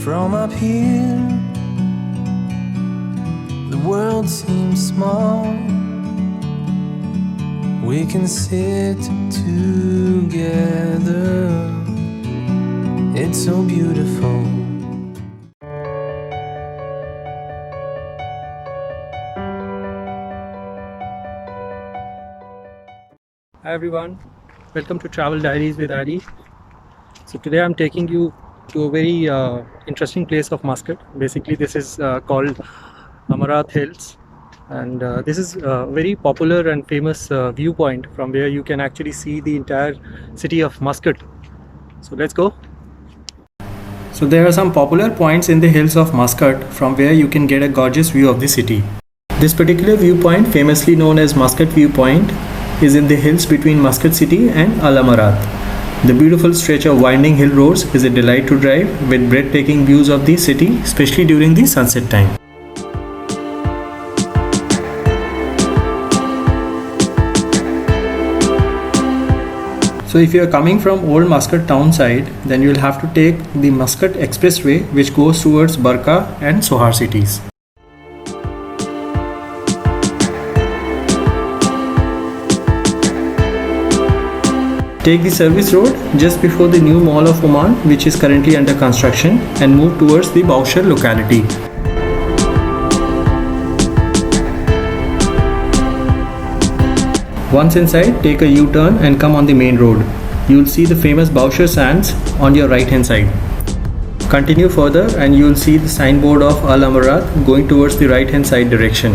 From up here, the world seems small. We can sit together. It's so beautiful. Hi everyone, welcome to Travel Diaries with Adi. So today I'm taking you to a very interesting place of Muscat. Basically this is called Amarat Hills, and this is a very popular and famous viewpoint from where you can actually see the entire city of Muscat. So let's go. So there are some popular points in the hills of Muscat from where you can get a gorgeous view of the city. This particular viewpoint, famously known as Muscat Viewpoint, is in the hills between Muscat City and Al Amarat. The beautiful stretch of winding hill roads is a delight to drive, with breathtaking views of the city, especially during the sunset time. So if you are coming from Old Muscat town side, then you will have to take the Muscat Expressway, which goes towards Barka and Sohar cities. Take the service road just before the new Mall of Oman, which is currently under construction, and move towards the Baushar locality. Once inside, take a U-turn and come on the main road. You will see the famous Baushar Sands on your right hand side. Continue further and you will see the signboard of Al Amarat going towards the right hand side direction.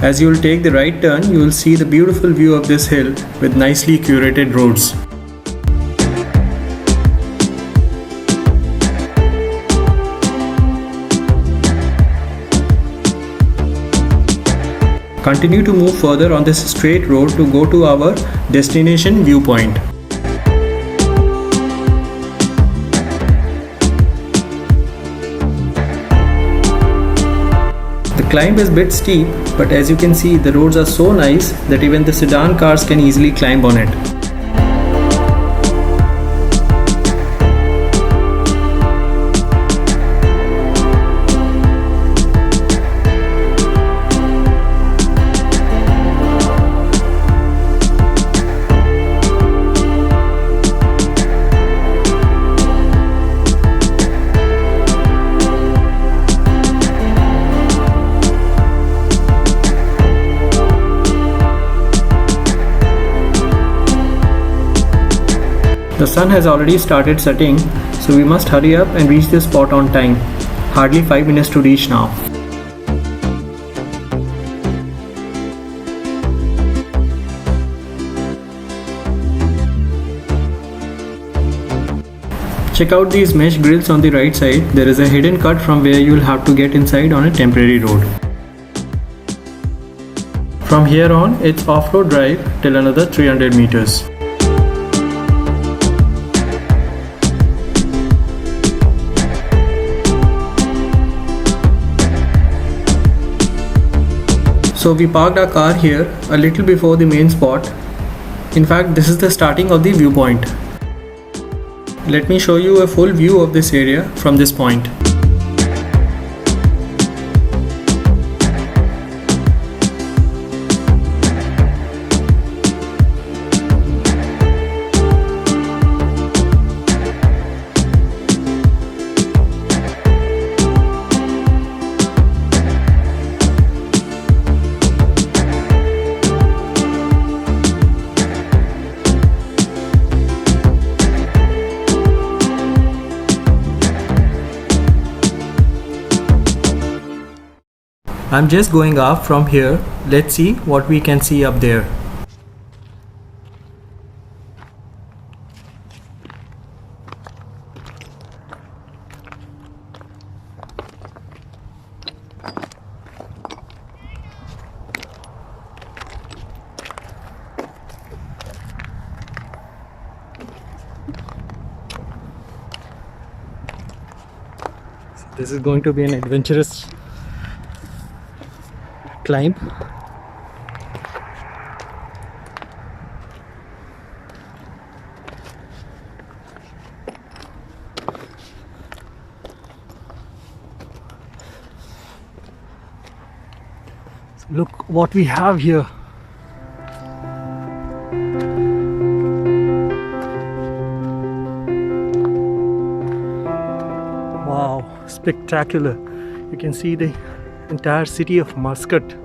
As you will take the right turn, you will see the beautiful view of this hill with nicely curated roads. Continue to move further on this straight road to go to our destination viewpoint. The climb is a bit steep, but as you can see, the roads are so nice that even the sedan cars can easily climb on it. The sun has already started setting, so we must hurry up and reach this spot on time. Hardly 5 minutes to reach now. Check out these mesh grills on the right side. There is a hidden cut from where you will have to get inside on a temporary road. From here on, it's off-road drive till another 300 meters. So we parked our car here a little before the main spot. In fact, this is the starting of the viewpoint. Let me show you a full view of this area from this point. I'm just going up from here. Let's see what we can see up there. This is going to be an adventurous climb. Look what we have here. Wow, spectacular. You can see the entire city of Muscat.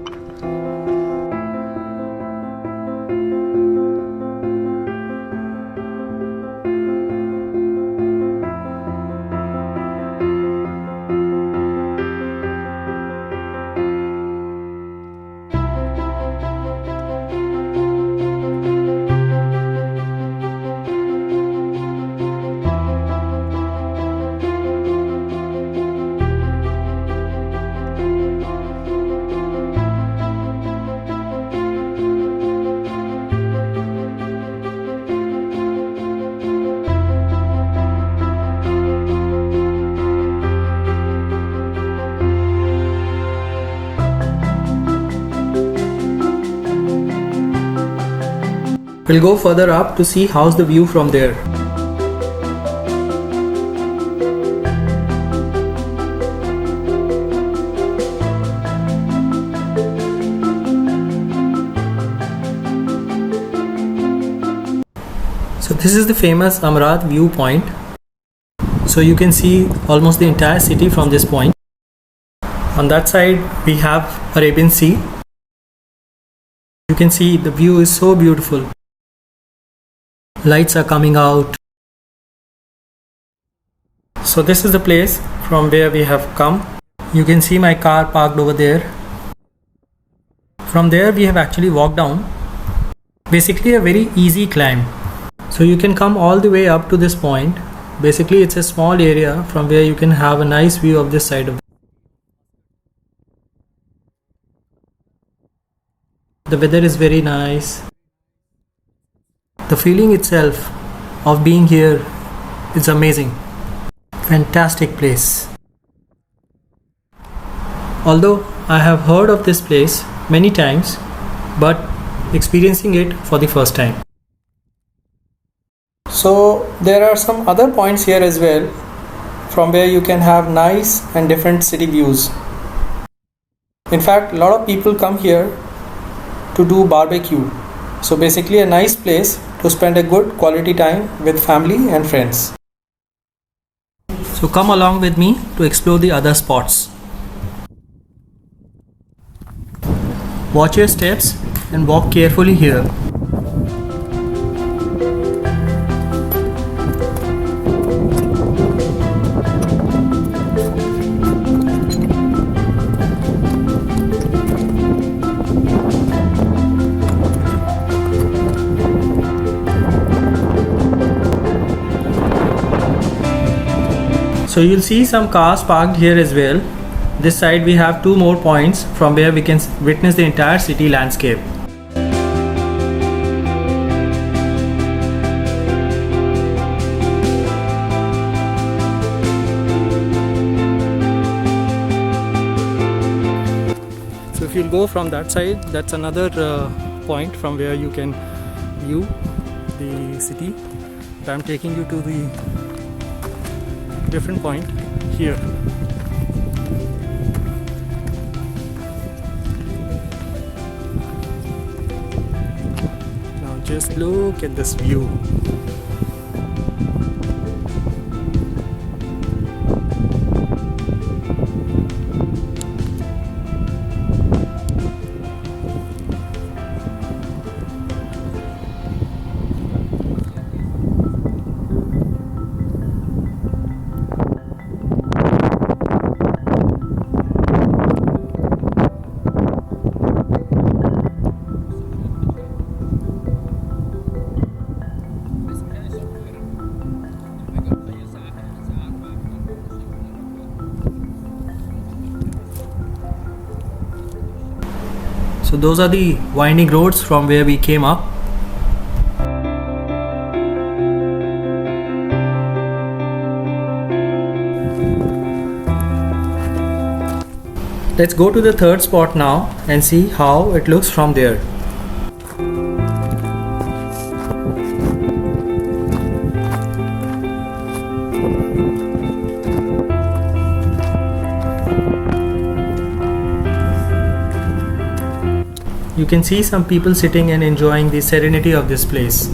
We'll go further up to see how's the view from there. So this is the famous Amrat viewpoint. So you can see almost the entire city from this point. On that side we have Arabian Sea. You can see the view is so beautiful. Lights are coming out. So this is the place from where we have come. You can see my car parked over there. From there we have actually walked down. Basically a very easy climb. So you can come all the way up to this point. Basically it's a small area from where you can have a nice view of this side of the weather is very nice. The feeling itself of being here is amazing. Fantastic place. Although I have heard of this place many times, but experiencing it for the first time. So there are some other points here as well from where you can have nice and different city views. In fact, a lot of people come here to do barbecue. So basically a nice place to spend a good quality time with family and friends. So come along with me to explore the other spots. Watch your steps and walk carefully here. So you'll see some cars parked here as well. This side we have two more points from where we can witness the entire city landscape. So if you'll go from that side, that's another point from where you can view the city. I'm taking you to the different point here. Now just look at this view. So those are the winding roads from where we came up. Let's go to the third spot now and see how it looks from there. You can see some people sitting and enjoying the serenity of this place.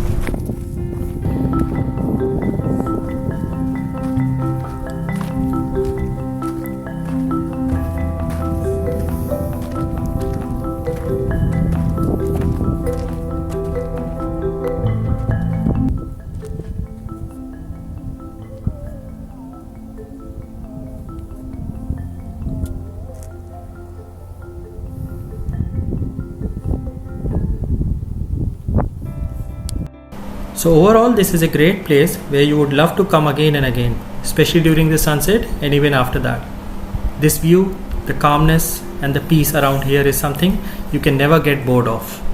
So overall, this is a great place where you would love to come again and again, especially during the sunset and even after that. This view, the calmness and the peace around here is something you can never get bored of.